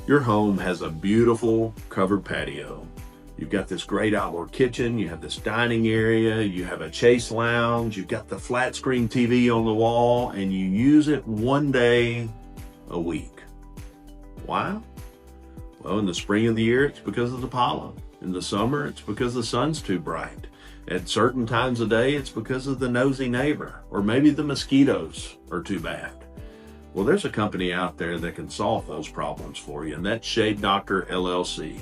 Your home has a beautiful covered patio. You've got this great outdoor kitchen, you have this dining area, you have a chase lounge, you've got the flat screen TV on the wall, and you use it one day a week. Why? Well, in the spring of the year, it's because of the pollen. In the summer, it's because the sun's too bright. At certain times of day, it's because of the nosy neighbor, or maybe the mosquitoes are too bad. Well, there's a company out there that can solve those problems for you, and that's Shade Doctor LLC,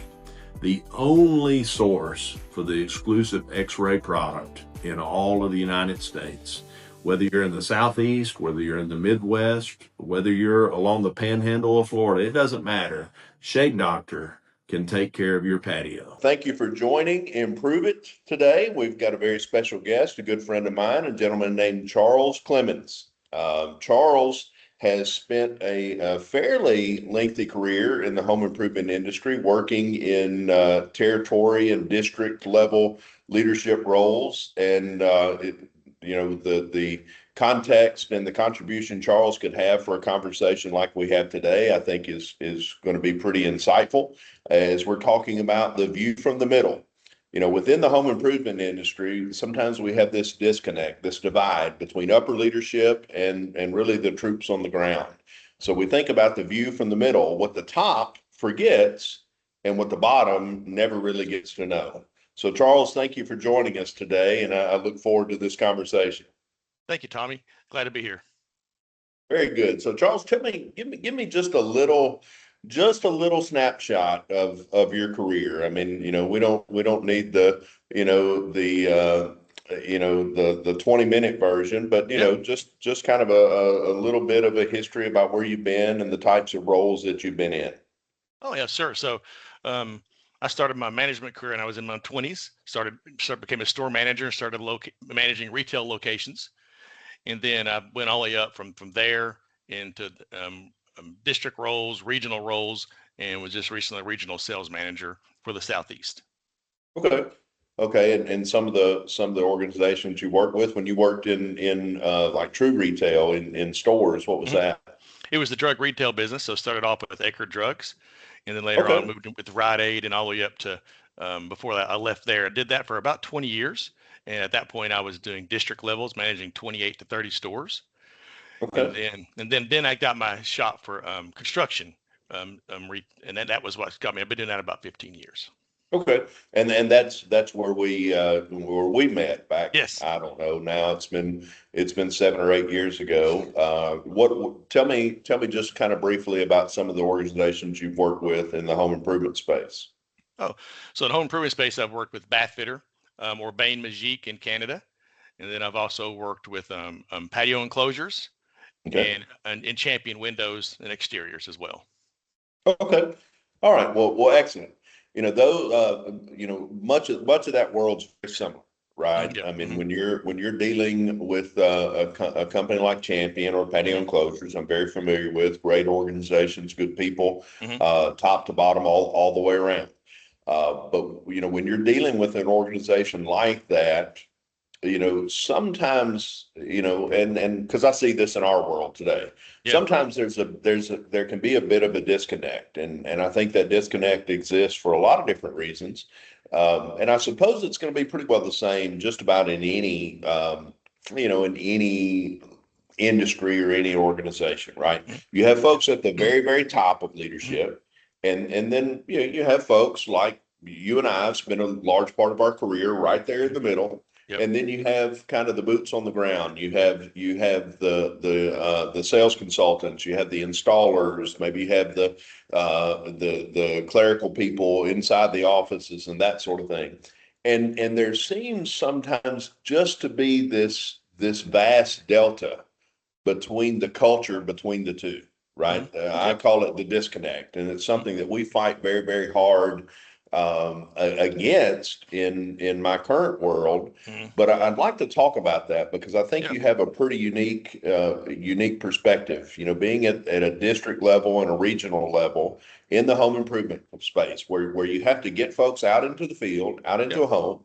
the only source for the exclusive X-ray product in all of the United States. Whether you're in the Southeast, whether you're in the Midwest, whether you're along the panhandle of Florida, it doesn't matter. Shade Doctor can take care of your patio. Thank you for joining Improveit today. We've got a very special guest, a good friend of mine, a gentleman named Charles Clemons. Charles has spent a fairly lengthy career in the home improvement industry, working in territory and district level leadership roles. And the context and the contribution Charles could have for a conversation like we have today, I think is going to be pretty insightful as we're talking about the view from the middle. Within the home improvement industry, sometimes we have this disconnect, this divide between upper leadership and really the troops on the ground. So we think about the view from the middle, what the top forgets and what the bottom never really gets to know. So Charles, thank you for joining us today, and I look forward to this conversation. Thank you, Tommy. Glad to be here. Very good. So Charles, give me just a little snapshot of your career. I mean, we don't need the 20-minute version, but just kind of a little bit of a history about where you've been and the types of roles that you've been in. Oh yeah, sure. So I started my management career and I was in my 20s. Became a store manager and started managing retail locations, and then I went all the way up from there into district roles, regional roles, and was just recently a regional sales manager for the Southeast. Okay. And some of the organizations you worked with when you worked in like true retail in stores, what was that? It was the drug retail business. So started off with Acre Drugs, and then later on moved with Rite Aid and all the way up to before that I left there. I did that for about 20 years. And at that point I was doing district levels, managing 28 to 30 stores. Okay. And then I got my shot for construction. And that was what got me. I've been doing that about 15 years. Okay. And that's where we met back. Yes. I don't know. Now it's been 7 or 8 years ago. Tell me just kind of briefly about some of the organizations you've worked with in the home improvement space. Oh, so in the home improvement space, I've worked with Bath Fitter, or Bain Magique in Canada. And then I've also worked with patio enclosures. Okay. And Champion windows and exteriors as well. Okay. All right. Well, excellent. Much of that world's very similar, right? Yeah. I mean, when you're dealing with a company like Champion or Patio Enclosures, I'm very familiar with great organizations, good people, top to bottom, all the way around. But when you're dealing with an organization like that, sometimes, and because I see this in our world today, sometimes there can be a bit of a disconnect, and I think that disconnect exists for a lot of different reasons. And I suppose it's going to be pretty well the same just about in any, in any industry or any organization, right? You have folks at the very, very top of leadership, and then you have folks like you and I have spent a large part of our career right there in the middle. Yep. And then you have kind of the boots on the ground. You have the sales consultants. You have the installers. Maybe you have the clerical people inside the offices and that sort of thing. And there seems sometimes just to be this vast delta between the culture between the two, right? I call it the disconnect, and it's something that we fight very, very hard against in my current world. But I'd like to talk about that because I think you have a pretty unique perspective, being at a district level and a regional level in the home improvement space where you have to get folks out into the field, out into a home.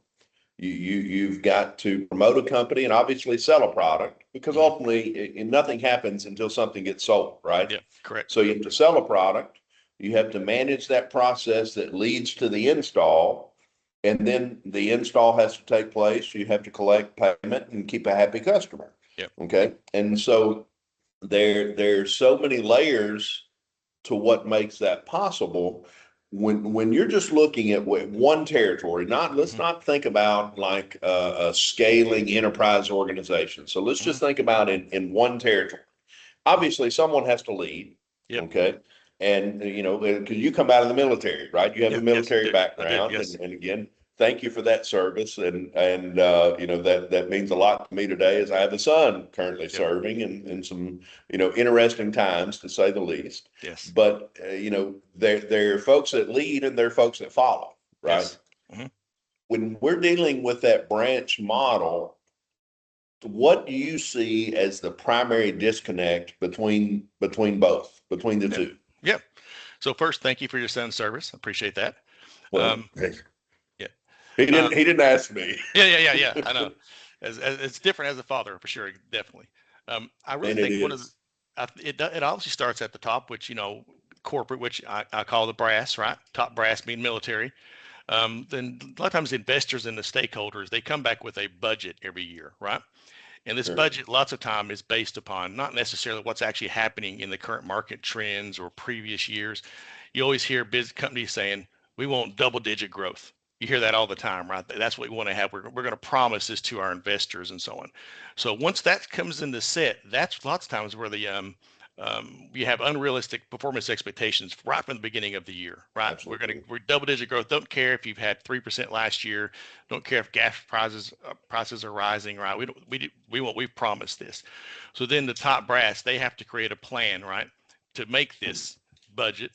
You've got to promote a company and obviously sell a product, because ultimately nothing happens until something gets sold, right? Yeah, correct. So you have to sell a product. You have to manage that process that leads to the install. And then the install has to take place. You have to collect payment and keep a happy customer. Yep. Okay. And so there's so many layers to what makes that possible. When you're just looking at one territory, let's not think about like a scaling enterprise organization. So let's just think about in one territory. Obviously, someone has to lead. Yep. Okay. And, because you come out of the military, right? You have a military background. Yes. And again, thank you for that service. And that means a lot to me today, as I have a son currently serving in some, interesting times, to say the least. Yes. But, there are folks that lead and there are folks that follow, right? Yes. Mm-hmm. When we're dealing with that branch model, what do you see as the primary disconnect between the two? Yeah. So first, thank you for your son's service. I appreciate that. Well, yeah. He didn't ask me. Yeah. I know. As it's different as a father, for sure, definitely. I really think it obviously starts at the top, which corporate, which I call the brass, right? Top brass being military. Then a lot of times the investors and the stakeholders, they come back with a budget every year, right? And this budget, lots of time, is based upon not necessarily what's actually happening in the current market trends or previous years. You always hear business companies saying, we want double-digit growth. You hear that all the time, right? That's what we want to have. We're going to promise this to our investors and so on. So once that comes into set, that's lots of times where you have unrealistic performance expectations right from the beginning of the year, right? Absolutely. We're double-digit growth. Don't care if you've had 3% last year. Don't care if gas prices are rising, right? We've promised this. So then the top brass, they have to create a plan, right, to make this budget,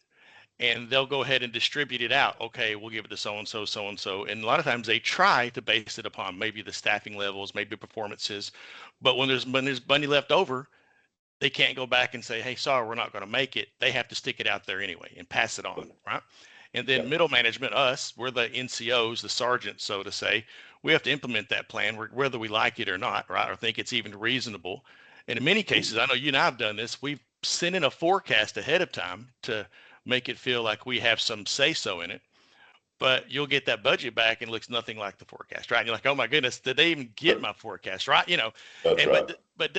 and they'll go ahead and distribute it out. Okay, we'll give it to so and so, and a lot of times they try to base it upon maybe the staffing levels, maybe performances, but when there's money left over, they can't go back and say, hey, sorry, we're not going to make it. They have to stick it out there anyway and pass it on, right? And then middle management, we're the NCOs, the sergeants, so to say. We have to implement that plan whether we like it or not, right? Or think it's even reasonable. And in many cases, I know you and I have done this. We've sent in a forecast ahead of time to make it feel like we have some say-so in it. But you'll get that budget back and it looks nothing like the forecast, right? And you're like, oh my goodness, did they even get my forecast, right? That's right. But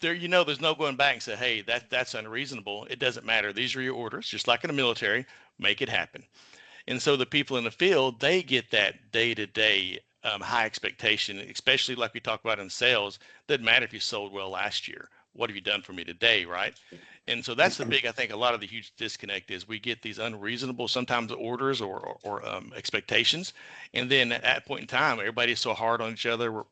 there, there's no going back and say, hey, that's unreasonable. It doesn't matter. These are your orders, just like in the military. Make it happen. And so the people in the field, they get that day-to-day high expectation, especially like we talked about in sales. Doesn't matter if you sold well last year. What have you done for me today, right? And so that's I think a lot of the huge disconnect is we get these unreasonable, sometimes orders or expectations. And then at that point in time, everybody's so hard on each other.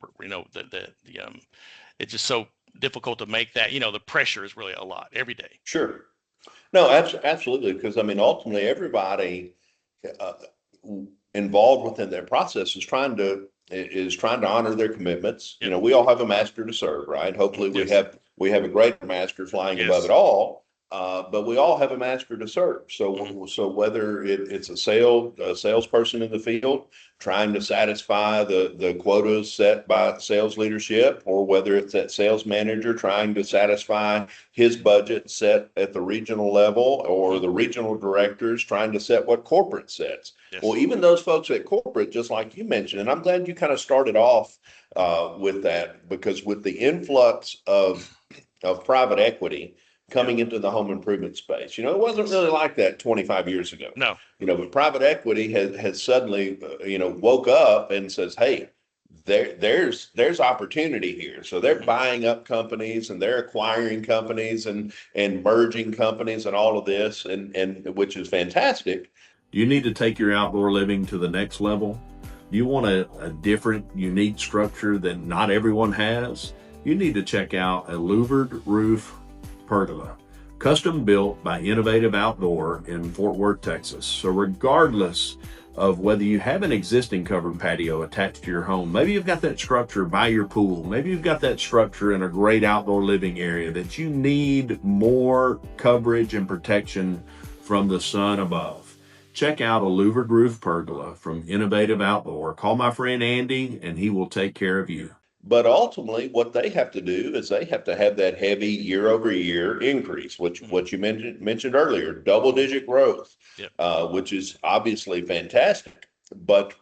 It's just so difficult to make that, the pressure is really a lot every day. Sure. No, absolutely. Because ultimately everybody involved within that process is trying to honor their commitments. Yep. We all have a master to serve, right? Hopefully we have a great master flying above it all. But we all have a master to serve. So whether it's a salesperson in the field trying to satisfy the quotas set by sales leadership, or whether it's that sales manager trying to satisfy his budget set at the regional level, or the regional directors trying to set what corporate sets. Yes. Well, even those folks at corporate, just like you mentioned, and I'm glad you kind of started off with that, because with the influx of private equity coming into the home improvement space. It wasn't really like that 25 years ago. No. But private equity has suddenly, woke up and says, hey, there's opportunity here. So they're buying up companies and they're acquiring companies and merging companies and all of this, and which is fantastic. Do you need to take your outdoor living to the next level? Do you want a different, unique structure that not everyone has? You need to check out a louvered roof pergola, custom built by Innovative Outdoor in Fort Worth, Texas. So regardless of whether you have an existing covered patio attached to your home, maybe you've got that structure by your pool, maybe you've got that structure in a great outdoor living area that you need more coverage and protection from the sun above, check out a louvered roof pergola from Innovative Outdoor. Call my friend Andy and he will take care of you. But ultimately, what they have to do is they have to have that heavy year-over-year increase, which what you mentioned earlier, double-digit growth, Yep. which is obviously fantastic. But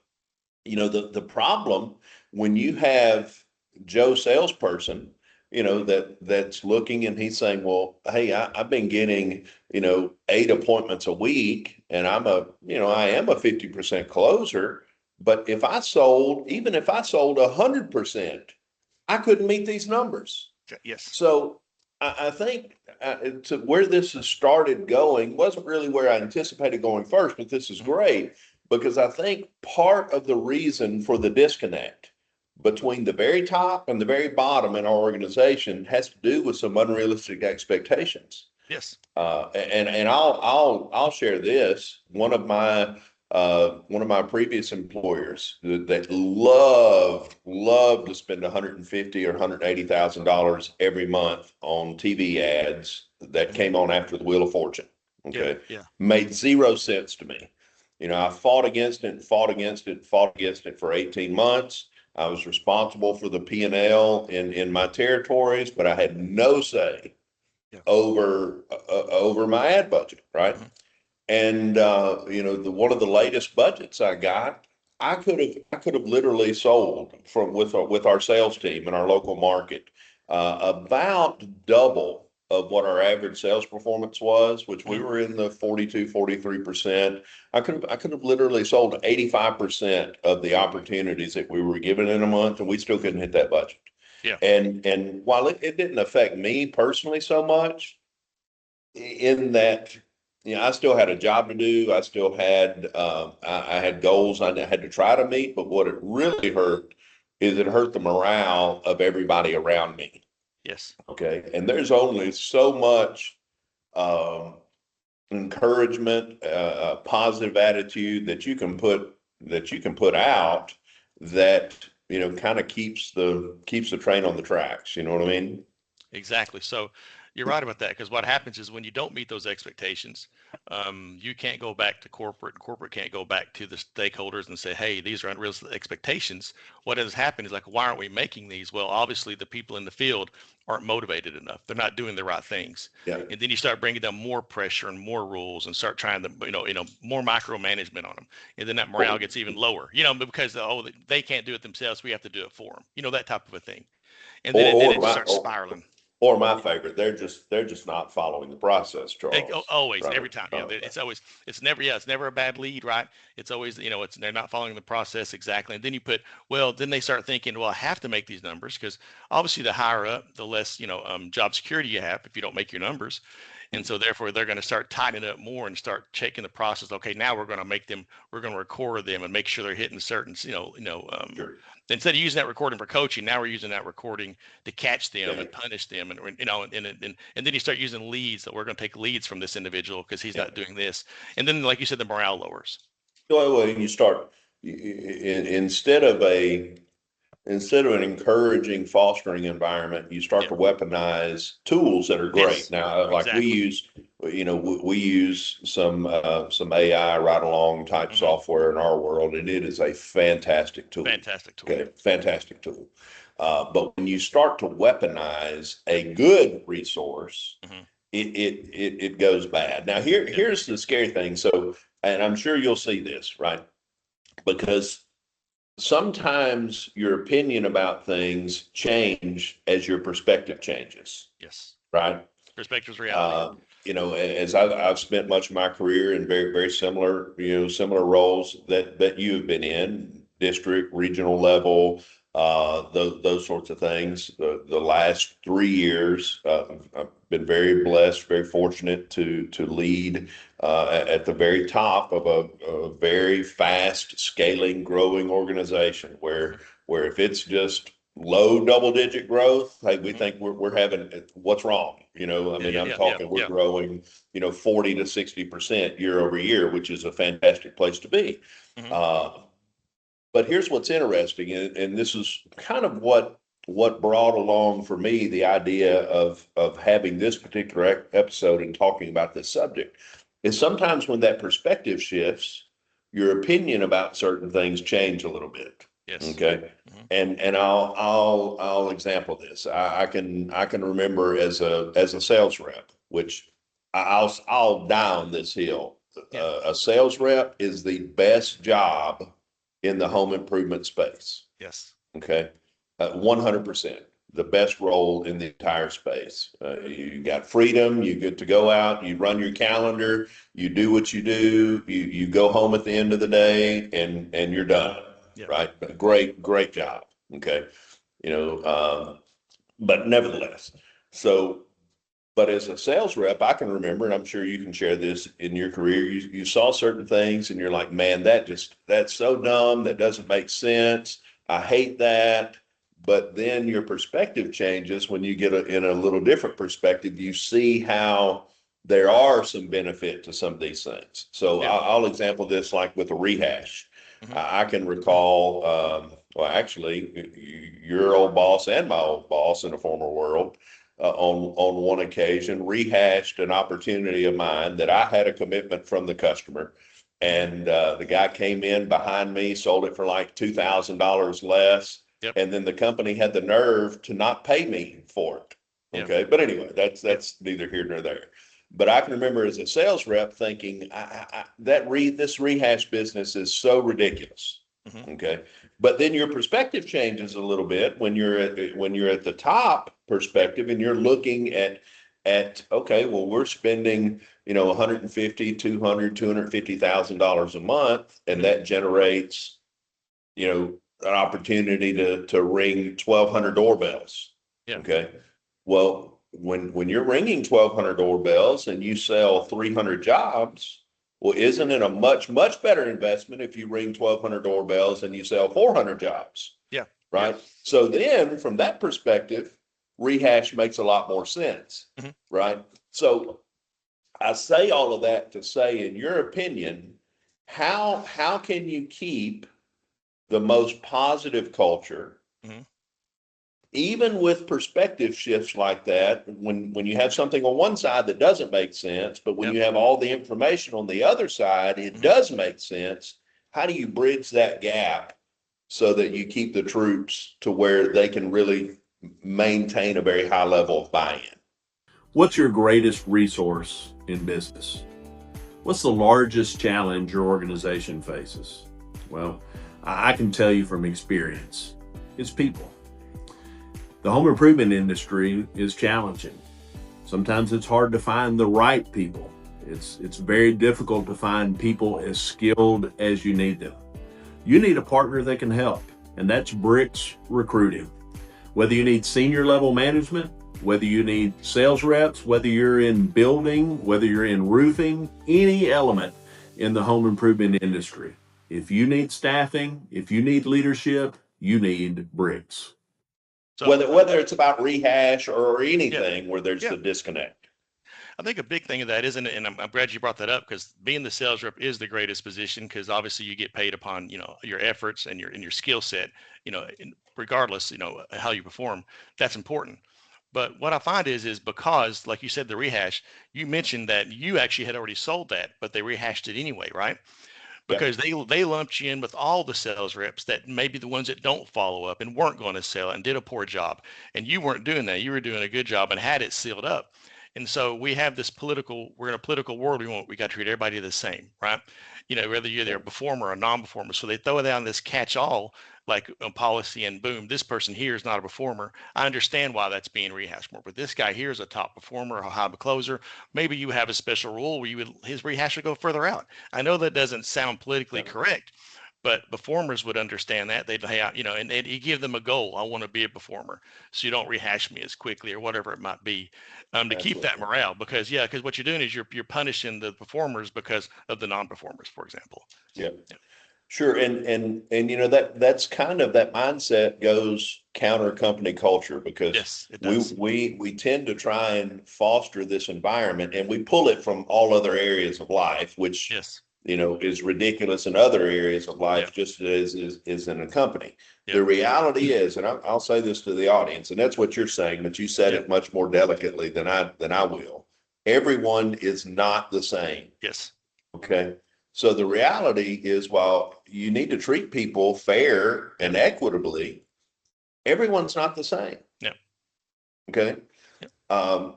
the problem when you have Joe salesperson, that's looking and he's saying, well, hey, I've been getting 8 appointments a week, and I am a 50% closer. But even if I sold 100%, I couldn't meet these numbers. Yes. So I think to where this has started going wasn't really where I anticipated going first, but this is great because I think part of the reason for the disconnect between the very top and the very bottom in our organization has to do with some unrealistic expectations. Yes. And I'll share this. One of my previous employers that loved to spend $150,000 or $180,000 every month on TV ads that came on after the Wheel of Fortune. Okay, Yeah. Made 0 sense to me. I fought against it, fought against it for 18 months. I was responsible for the P&L in my territories, but I had no say over my ad budget, right? And one of the latest budgets I got, I could have literally sold with our sales team in our local market about double of what our average sales performance was, which we were in the 42-43%. I could have literally sold 85% of the opportunities that we were given in a month, and we still couldn't hit that budget. Yeah. And while it didn't affect me personally so much, in that, I still had a job to do. I still had I had goals I had to try to meet. But what it really hurt is it hurt the morale of everybody around me. Yes. Okay, and there's only so much encouragement, positive attitude that you can put out that kind of keeps the train on the tracks. You know what I mean? Exactly. So you're right about that, because what happens is when you don't meet those expectations, you can't go back to corporate, and corporate can't go back to the stakeholders and say, hey, these are unrealistic expectations. What has happened is like, why aren't we making these? Well, obviously the people in the field aren't motivated enough. They're not doing the right things. Yeah. And then you start bringing them more pressure and more rules and start trying to, more micromanagement on them. And then that morale gets even lower, because, they can't do it themselves. We have to do it for them, that type of a thing. And then, it just starts spiraling. Or my favorite, they're just not following the process, Charles. Always, right? every time. Yeah, it's never a bad lead, right? It's always, they're not following the process exactly. And then then they start thinking, well, I have to make these numbers, because obviously the higher up, the less, job security you have if you don't make your numbers. And so therefore they're going to start tightening up more and start checking the process. Okay, now we're going to record them and make sure they're hitting certain, Sure. Instead of using that recording for coaching, now we're using that recording to catch them and punish them. And then you start using leads, that we're going to take leads from this individual because he's not doing this. And then, like you said, the morale lowers. Well, you start instead of an encouraging, fostering environment, you start to weaponize tools that are great. Yes, Now, like exactly. we use some AI ride along type software in our world, and it is a fantastic tool. Fantastic tool. Okay, fantastic tool. But when you start to weaponize a good resource, it goes bad. Now, here's the scary thing. So, and I'm sure you'll see this, right? Because sometimes your opinion about things change as your perspective changes. Yes. Right. Perspective's reality. As I've spent much of my career in very, very similar roles that you have been in, district, regional level, those sorts of things. The last 3 years, I've been very blessed, very fortunate to lead at the very top of a very fast scaling, growing organization where if it's just low double-digit growth, hey, we think we're having, what's wrong? I'm talking we're growing 40 to 60% year over year, which is a fantastic place to be. But here's what's interesting, and this is kind of what brought along for me the idea of having this particular episode and talking about this subject, is sometimes when that perspective shifts, your opinion about certain things change a little bit. Yes. Okay. Mhm. And I'll example this. I can remember as a sales rep, which I'll die on this hill. Yeah. A sales rep is the best job in the home improvement space. Yes. Okay. 100%. The best role in the entire space. You got freedom. You get to go out, you run your calendar, you do what you do, you go home at the end of the day and you're done. Yeah. Right. Great job. Okay. You know, but nevertheless, so, but as a sales rep, I can remember, and I'm sure you can share this in your career, you saw certain things and you're like, man, that's so dumb. That doesn't make sense. I hate that. But then your perspective changes when you get in a little different perspective. You see how there are some benefit to some of these things. So Yeah. I'll example this like with a rehash. Mhm. I can recall, well, actually, your old boss and my old boss in a former world, on one occasion, rehashed an opportunity of mine that I had a commitment from the customer. And the guy came in behind me, sold it for like $2,000 less. Yep. And then the company had the nerve to not pay me for it. Yeah. Okay. But anyway, that's neither here nor there. But I can remember as a sales rep thinking this rehash business is so ridiculous. Mhm. Okay. But then your perspective changes a little bit when you're at the top perspective and you're looking at okay, well, we're spending, 150, 200, $250,000 a month, and that generates, an opportunity to ring 1,200 doorbells. Yeah. Okay. Well, when you're ringing 1,200 doorbells and you sell 300 jobs, well, isn't it a much better investment if you ring 1,200 doorbells and you sell 400 jobs? Yeah. Right. Yeah. So then from that perspective, rehash makes a lot more sense. Mhm. Right. So I say all of that to say, in your opinion, how can you keep the most positive culture, Mhm. even with perspective shifts like that, when you have something on one side that doesn't make sense, but when Yep. you have all the information on the other side, it Mhm. does make sense. How do you bridge that gap so that you keep the troops to where they can really maintain a very high level of buy-in? What's your greatest resource in business? What's the largest challenge your organization faces? Well, I can tell you from experience, it's people. The home improvement industry is challenging. Sometimes it's hard to find the right people. It's very difficult to find people as skilled as you need them. You need a partner that can help, and that's Bricks Recruiting. Whether you need senior level management, whether you need sales reps, whether you're in building, whether you're in roofing, any element in the home improvement industry. If you need staffing, if you need leadership, you need Bricks. So Whether it's about rehash or yeah. anything where there's Yeah. the disconnect. I think a big thing of that isn't it, and I'm glad you brought that up because being the sales rep is the greatest position because obviously you get paid upon your efforts and your skill set, regardless how you perform. That's important. But what I find is because, like you said, the rehash, you mentioned that you actually had already sold that, but they rehashed it anyway, right? Yeah. Because they lumped you in with all the sales reps that maybe the ones that don't follow up and weren't going to sell and did a poor job. And you weren't doing that. You were doing a good job and had it sealed up. And so we have this we're in a political world. We got to treat everybody the same, right? Whether you're a performer or a non-performer. So they throw down this catch-all like a policy and boom, this person here is not a performer. I understand why that's being rehashed more, but this guy here is a top performer, a high closer. Maybe you have a special rule where his rehash would go further out. I know that doesn't sound politically correct, but performers would understand that. They'd, hey, and you give them a goal. I want to be a performer, so you don't rehash me as quickly or whatever it might be, to keep that Absolutely. morale. Because what you're doing is you're punishing the performers because of the non-performers, for example. Yeah. Yeah. Sure. And that's kind of that mindset goes counter company culture because Yes, it we does. we tend to try and foster this environment and we pull it from all other areas of life, which Yes. is ridiculous in other areas of Yeah. life, just as is in a company. Yep. The reality is, and I'll say this to the audience, and that's what you're saying, but you said Yep. it much more delicately than I will. Everyone is not the same. Yes. Okay. So the reality is, while you need to treat people fair and equitably, everyone's not the same. Yeah. Okay. Yeah.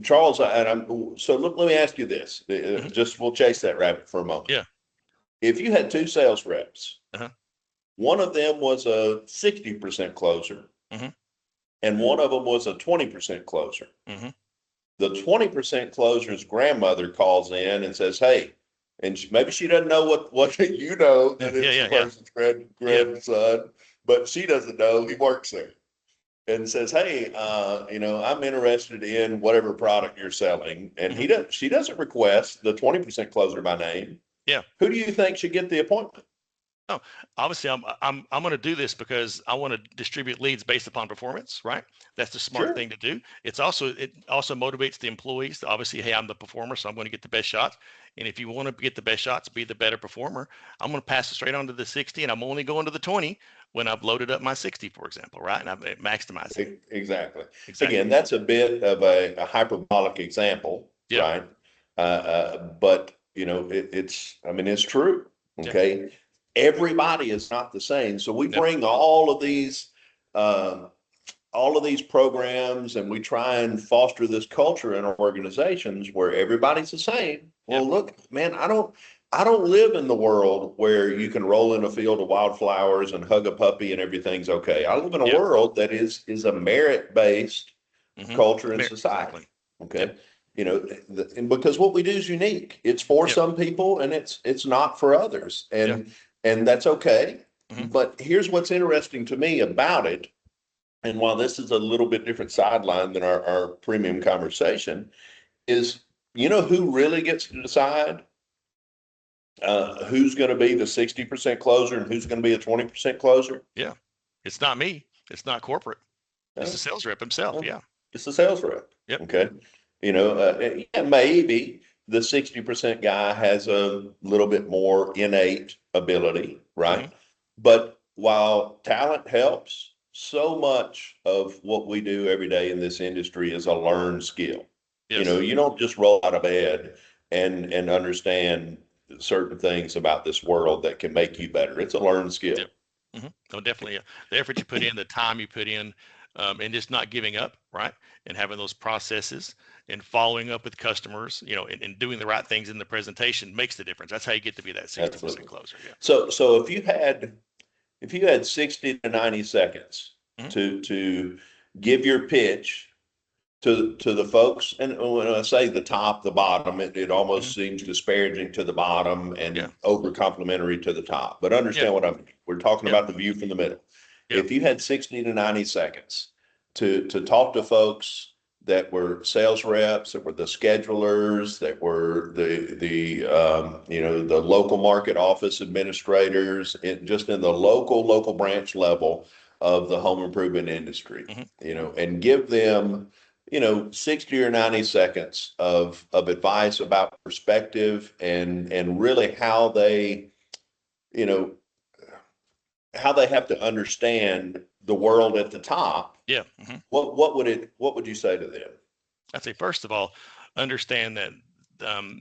Charles, so let me ask you this. Just we'll chase that rabbit for a moment. Yeah. If you had two sales reps, Uh-huh. one of them was a 60% closer, Mhm. and one of them was a 20% closer. Mhm. The 20% closer's grandmother calls in and says, "Hey," and maybe she doesn't know what you know, that it's the person's grandson, but she doesn't know he works there, and says, "Hey, I'm interested in whatever product you're selling," and she doesn't request the 20% closer by name. Yeah. Who do you think should get the appointment? No, obviously I'm going to do this because I want to distribute leads based upon performance, right? That's the smart Sure. thing to do. It also motivates the employees to obviously, hey, I'm the performer, so I'm going to get the best shots. And if you want to get the best shots, be the better performer, I'm going to pass it straight on to the 60, and I'm only going to the 20 when I've loaded up my 60, for example, right? And I've maximized it. Exactly. Exactly. Again, that's a bit of a hyperbolic example, Yeah. right? But it's true. Yeah. Okay. Everybody is not the same. So we No. bring all of these programs, and we try and foster this culture in our organizations where everybody's the same. Well, look, man, I don't live in the world where you can roll in a field of wildflowers and hug a puppy and everything's okay. I live in a world that is a merit-based culture and society. Okay. And because what we do is unique. It's for some people and it's not for others. And that's okay. But here's what's interesting to me about it. And while this is a little bit different sideline than our premium conversation, is who really gets to decide who's going to be the 60% closer and who's going to be a 20% closer? Yeah. It's not me. It's not corporate. It's the sales rep himself. Yeah. It's the sales rep. Yep. Okay. Maybe the 60% guy has a little bit more innate ability, right? But while talent helps, so much of what we do every day in this industry is a learned skill. Yes. You don't just roll out of bed and understand certain things about this world that can make you better. It's a learned skill. Oh, definitely. The effort you put in, the time you put in, and just not giving up, right? And having those processes and following up with customers, and doing the right things in the presentation makes the difference. That's how you get to be that 60% closer. Yeah. So if you had 60 to 90 seconds to give your pitch to the folks, and when I say the top, the bottom, it almost seems disparaging to the bottom and over complimentary to the top. But understand what we're talking about, the view from the middle. If you had 60 to 90 seconds to talk to folks that were sales reps, that were the schedulers, that were the local market office administrators, just in the local branch level of the home improvement industry, and give them 60 or 90 seconds of advice about perspective and really how they have to understand the world at the top. Yeah. What would you say to them? I'd say, first of all, understand that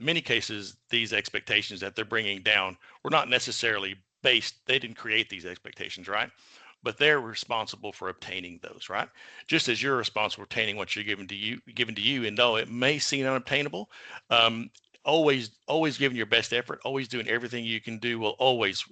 many cases, these expectations that they're bringing down were not necessarily based. They didn't create these expectations, right? But they're responsible for obtaining those, right? Just as you're responsible for obtaining what you're given to you. And though it may seem unobtainable, always giving your best effort, always doing everything you can do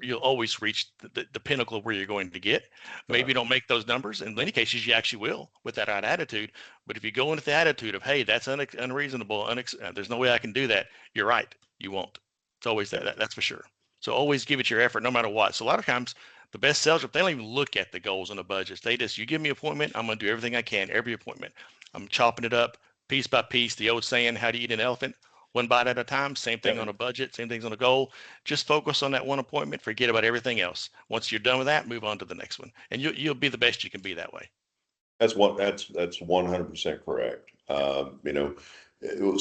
you'll always reach the pinnacle of where you're going to get. Maybe you don't make those numbers. In many cases, you actually will with that right attitude. But if you go into the attitude of, hey, that's unreasonable, there's no way I can do that, you're right, you won't. It's always that's for sure. So always give it your effort no matter what. So a lot of times, the best sales rep, they don't even look at the goals and the budgets. You give me an appointment, I'm going to do everything I can, every appointment. I'm chopping it up piece by piece. The old saying, how do you eat an elephant? One bite at a time. Same thing on a budget, same things on a goal. Just focus on that one appointment. Forget about everything else. Once you're done with that, move on to the next one. And you'll be the best you can be that way. That's 100% correct.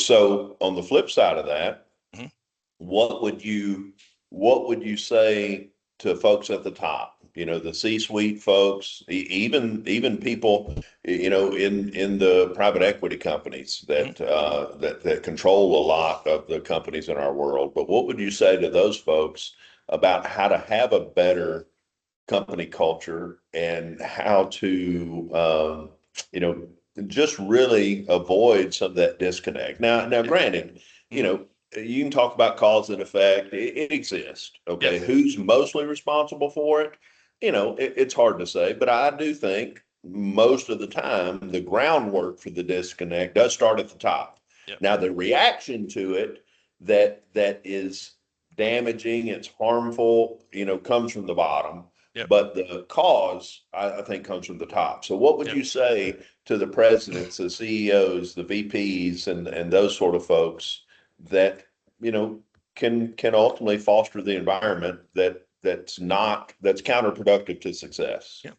So on the flip side of that, what would you say to folks at the top, the C-suite folks, even people, in the private equity companies that control a lot of the companies in our world. But what would you say to those folks about how to have a better company culture and how to, just really avoid some of that disconnect? Now, granted, you can talk about cause and effect. It exists. Okay. Yes. Who's mostly responsible for it? It's hard to say, but I do think most of the time the groundwork for the disconnect does start at the top. Yep. Now, the reaction to it that is damaging, it's harmful, comes from the bottom. Yep. But the cause, I think, comes from the top. So what would Yep. you say to the presidents, the CEOs, the VPs, and those sort of folks that can ultimately foster the environment that's counterproductive to success? Yeah.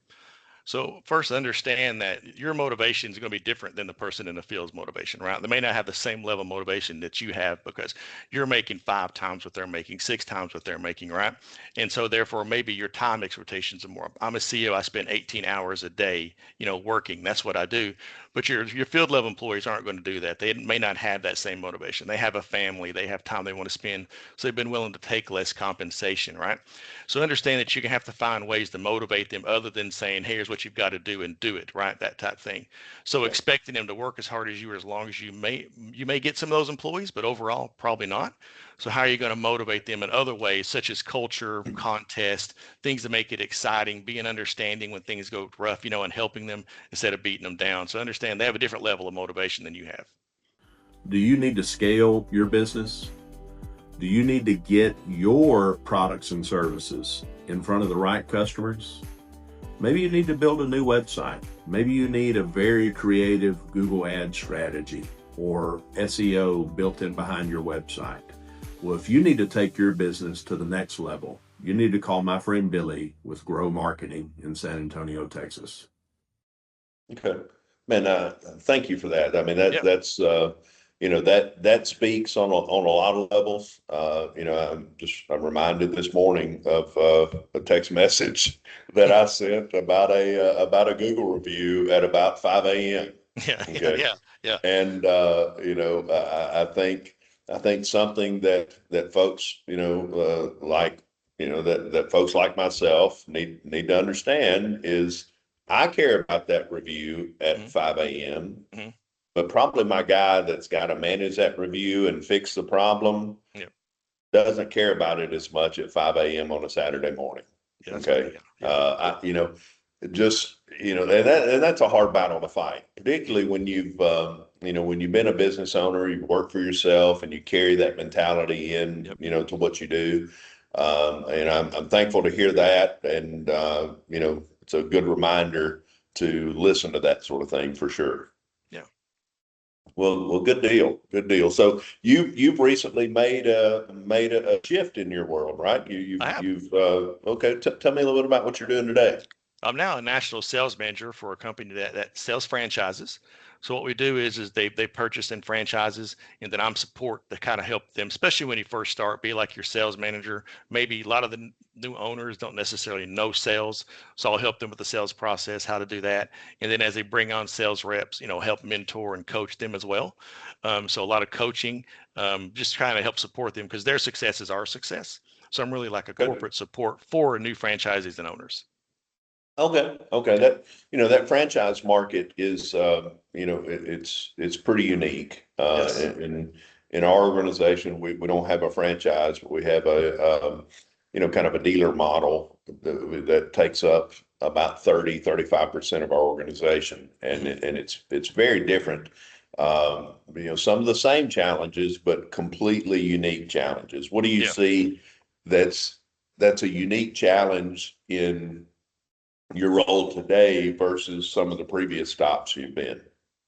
So first, understand that your motivation is going to be different than the person in the field's motivation, right? They may not have the same level of motivation that you have because you're making 5 times what they're making, 6 times what they're making, right? And so therefore, maybe your time expectations are more. I'm a CEO. I spend 18 hours a day, working. That's what I do. But your field level employees aren't going to do that. They may not have that same motivation. They have a family. They have time they want to spend. So they've been willing to take less compensation, right? So understand that you're going to have to find ways to motivate them other than saying, hey, here's what you've got to do and do it, right? That type of thing. So expecting them to work as hard as you or as long as you may get some of those employees, but overall, probably not. So how are you going to motivate them in other ways, such as culture, contest, things to make it exciting, being understanding when things go rough, and helping them instead of beating them down. So understand they have a different level of motivation than you have. Do you need to scale your business? Do you need to get your products and services in front of the right customers? Maybe you need to build a new website. Maybe you need a very creative Google ad strategy or SEO built in behind your website. Well, if you need to take your business to the next level, you need to call my friend Billy with Grow Marketing in San Antonio, Texas. Okay, man. Thank you for that. I mean, Yeah. that's that speaks on a lot of levels. I'm reminded this morning of a text message that I sent about a Google review at about 5 a.m. Yeah. Okay. Yeah. Yeah. And I think something that folks like that folks like myself need to understand is I care about that review at Mhm. 5 a.m. Mhm. But probably my guy that's got to manage that review and fix the problem Yeah. doesn't care about it as much at 5 a.m. on a Saturday morning. Yeah. That's right. Okay. Yeah. Yeah. And that's a hard battle to fight, particularly when you've been a business owner, you work for yourself, and you carry that mentality in, Yep. to what you do. And I'm thankful to hear that, and it's a good reminder to listen to that sort of thing for sure. Yeah. Well, good deal, good deal. So you've recently made a shift in your world, right? I have. Okay. Tell me a little bit about what you're doing today. I'm now a national sales manager for a company that sells franchises. So what we do is they purchase in franchises, and then I'm support to kind of help them, especially when you first start, be like your sales manager. Maybe a lot of the new owners don't necessarily know sales, so I'll help them with the sales process, how to do that, and then as they bring on sales reps, help mentor and coach them as well. So a lot of coaching, just trying to help support them because their success is our success. So I'm really like a Okay. corporate support for new franchises and owners. Okay. That franchise market is, it's pretty unique. Yes. In our organization, we don't have a franchise, but we have kind of a dealer model that takes up about 35% of our organization. And, Mhm. it's very different. Some of the same challenges, but completely unique challenges. What do you Yeah. see that's a unique challenge in your role today versus some of the previous stops you've been?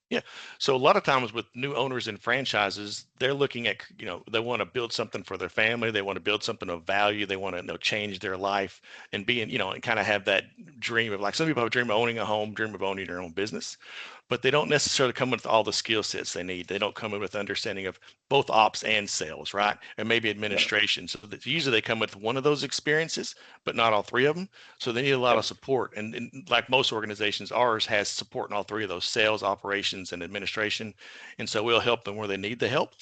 Yeah. So a lot of times with new owners and franchises, they're looking at, they want to build something for their family. They want to build something of value. They want to change their life and be in, and kind of have that dream of like some people have a dream of owning a home, dream of owning their own business. but they don't necessarily come with all the skill sets they need. They don't come in with understanding of both ops and sales, right? And maybe administration. So that usually they come with one of those experiences, but not all three of them. So they need a lot of support. And like most organizations, ours has support in all three of those: sales, operations, and administration. And so we'll help them where they need the help.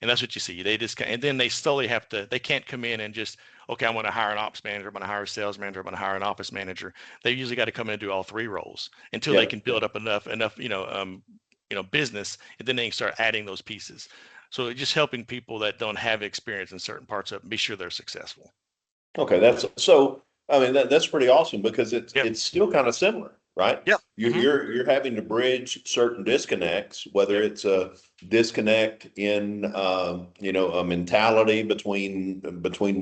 And that's what you see. They just, and then they slowly have to, they can't come in and just, okay, I'm going to hire an ops manager, I'm going to hire a sales manager, I'm going to hire an office manager. They usually got to come in and do all three roles until they can build up enough, business, and then they can start adding those pieces. So just helping people that don't have experience in certain parts of it, be sure they're successful. Okay, that's so. I mean, that's pretty awesome because Yep. it's still kind of similar, right? Yep. You're having to bridge certain disconnects, whether it's a disconnect in a mentality between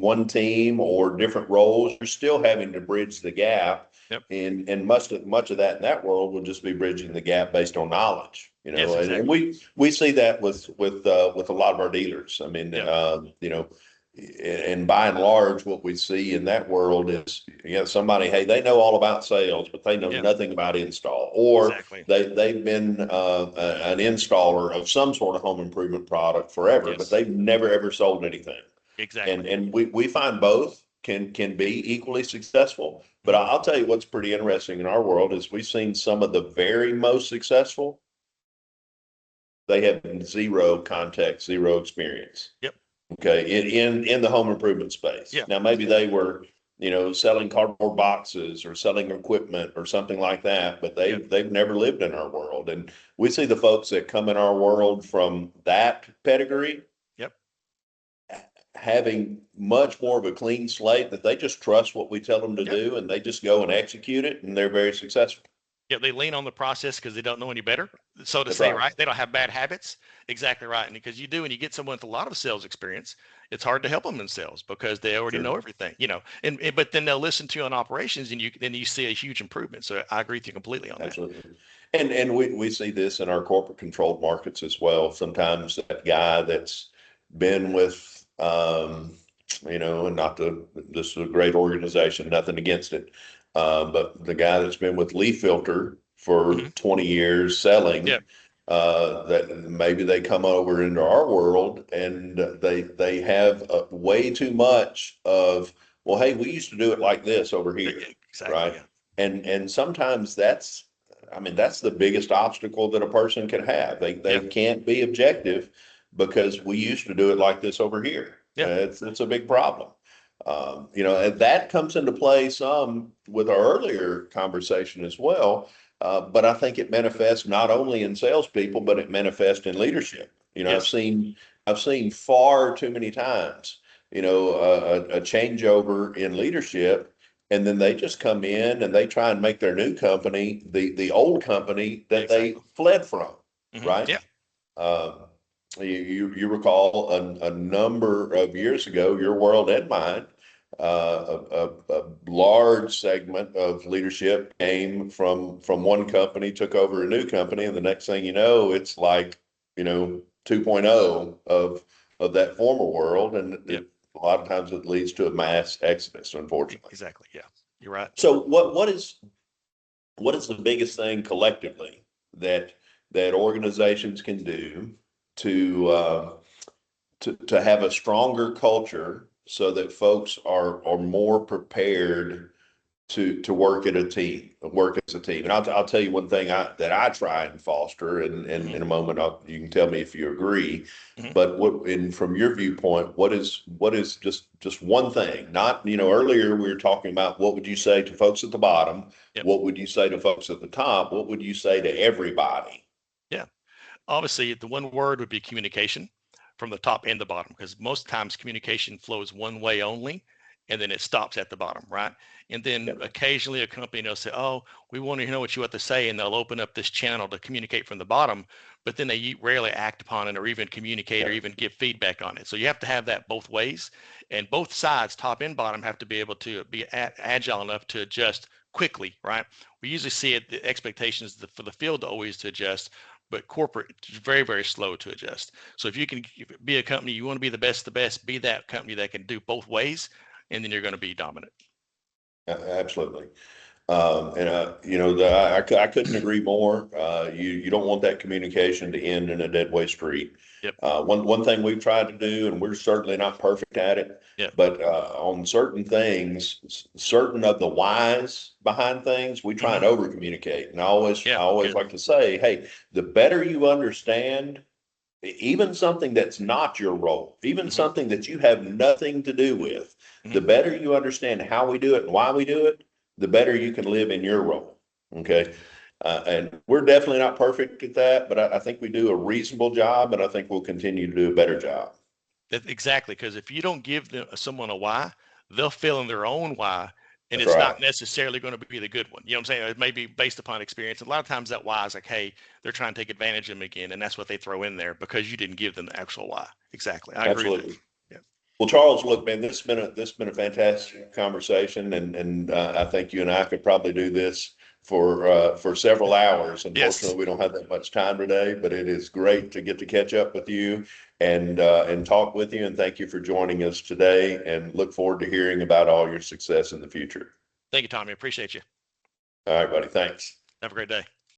one team or different roles. You're still having to bridge the gap. Yep. And much of that in that world will just be bridging the gap based on knowledge. Yes, And exactly. we see that with a lot of our dealers. I mean, Yep. And by and large, what we see in that world is, somebody, hey, they know all about sales, but they know Yep. nothing about install, or Exactly. they've been an installer of some sort of home improvement product forever, Yes. but they've never ever sold anything. Exactly. And we find both can be equally successful. But I'll tell you what's pretty interesting in our world is we've seen some of the very most successful. They have zero context, zero experience. Yep. Okay, in the home improvement space. Yeah. Now, maybe they were, selling cardboard boxes or selling equipment or something like that, but they've never lived in our world. And we see the folks that come in our world from that pedigree. Yep. Having much more of a clean slate that they just trust what we tell them to do, and they just go and execute it, and they're very successful. Yeah, they lean on the process because they don't know any better, so to That's say, right. right? They don't have bad habits. Exactly right. And because you do, and you get someone with a lot of sales experience, it's hard to help them in sales because they already Sure. know everything, and but then they'll listen to you on operations, and you see a huge improvement. So I agree with you completely on that. Absolutely. And we see this in our corporate controlled markets as well. Sometimes that guy that's been with, and this is a great organization, nothing against it. But the guy that's been with Leaf Filter for 20 years selling, Yeah. that maybe they come over into our world and they have way too much of, well, hey, we used to do it like this over here. Exactly. Right. Yeah. And sometimes that's the biggest obstacle that a person can have. They can't be objective because we used to do it like this over here. Yeah. It's a big problem. And that comes into play some with our earlier conversation as well. But I think it manifests not only in salespeople, but it manifests in leadership. Yes. I've seen far too many times, a changeover in leadership. And then they just come in and they try and make their new company the old company that they fled from, right? Yeah. You recall a number of years ago, your world and mine, a large segment of leadership came from one company, took over a new company, and the next thing you know, it's like 2.0 of that former world, and a lot of times it leads to a mass exodus, unfortunately. Exactly. Yeah, you're right. So what is the biggest thing collectively that organizations can do to have a stronger culture so that folks are more prepared to work as a team? And I'll tell you one thing that I try and foster, and in a moment you can tell me if you agree. But from your viewpoint, what is just one thing? Not, earlier we were talking about what would you say to folks at the bottom? Yep. What would you say to folks at the top? What would you say to everybody? Yeah. Obviously, the one word would be communication from the top and the bottom, because most times communication flows one way only, and then it stops at the bottom, right? And then occasionally a company will say, oh, we want to know what you have to say, and they'll open up this channel to communicate from the bottom, but then they rarely act upon it or even communicate or even give feedback on it. So you have to have that both ways, and both sides, top and bottom, have to be able to be agile enough to adjust quickly, right? We usually see it, the expectations for the field always to adjust, but corporate is very, very slow to adjust. So if you can be a company, you want to be the best, be that company that can do both ways, and then you're going to be dominant. Absolutely. I couldn't agree more. You don't want that communication to end in a dead way street. Yep. One thing we've tried to do, and we're certainly not perfect at it, Yep. but on certain things, certain of the whys behind things, we try and over communicate. And I always like to say, hey, the better you understand even something that's not your role, even something that you have nothing to do with, the better you understand how we do it and why we do it, the better you can live in your role. Okay. And we're definitely not perfect at that, but I think we do a reasonable job, and I think we'll continue to do a better job. Exactly. Because if you don't give someone a why, they'll fill in their own why. And That's it's right. not necessarily going to be the good one. You know what I'm saying? It may be based upon experience. A lot of times that why is like, hey, they're trying to take advantage of them again. And that's what they throw in there because you didn't give them the actual why. Exactly. I agree with Absolutely. that. Yeah. Well, Charles, look, man, this has been a fantastic conversation, and I think you and I could probably do this for several hours. Yes. Unfortunately, we don't have that much time today, but it is great to get to catch up with you and talk with you. And thank you for joining us today. And look forward to hearing about all your success in the future. Thank you, Tommy. Appreciate you. All right, buddy. Thanks. Have a great day.